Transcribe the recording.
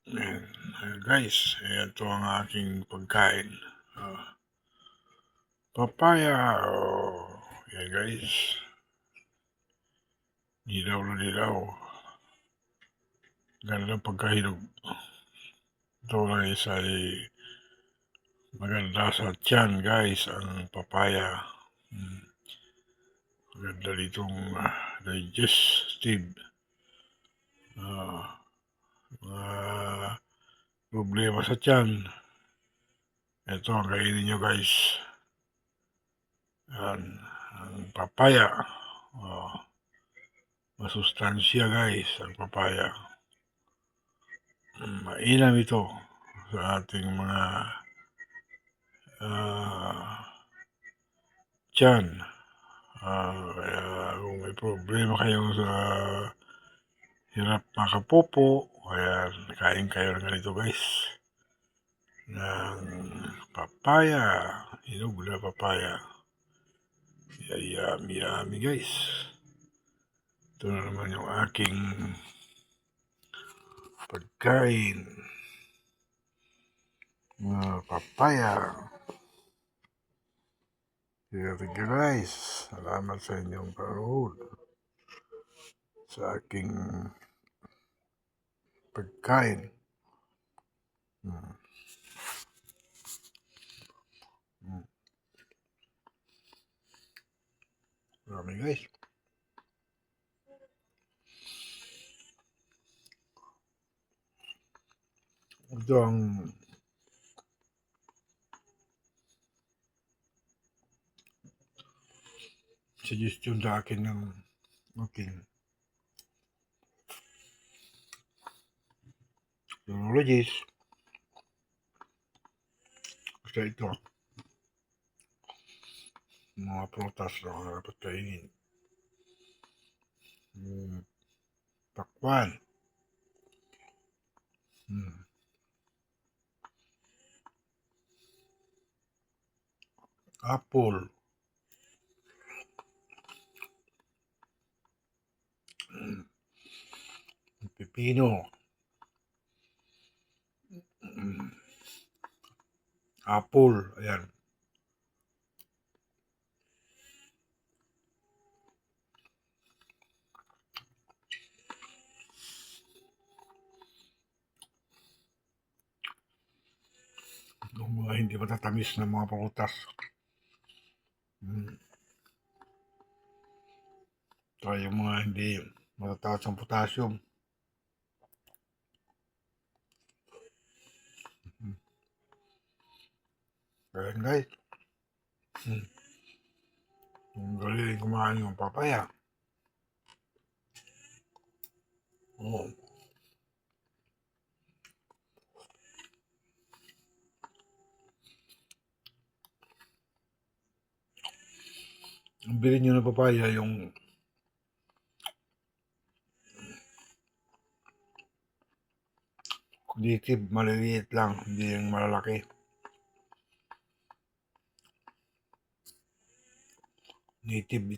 Ayan, guys, ito ang aking pagkain. Papaya. Yan guys. Dilaw na dilaw. Ganda pagkahinog. Ito lang isa ay maganda sa tiyan guys, ang papaya. Maganda ditong digestive. Mga problema sa tiyan. Ito ang kainin nyo guys. Yan, ang papaya. Masustansya guys ang papaya. Mainam ito sa ating mga tiyan. Kaya kung may problema kayo sa hirap makapopo, kaya kain kayo ng ganito guys. Ng papaya, hinog na papaya. Yummy guys. Ito na naman yung aking pagkain. Papaya. Thank you guys. Salamat sa inyong panood sa aking pagkain. Marami guys. Ito ang suggestion sa akin ng aking neurologist. Basta ito, mga prutas na dapat kainin. Pakwan. Apple. Pipino. Apple. Ayan. Yung mga hindi matatamis na mga prutas. Ito yung mga hindi matataas ang potassium. Ayan guys. Ang galing kumain ng papaya. Ang bilhin nyo ng papaya yung native, maliliit lang, hindi yung malalaki. Native ito.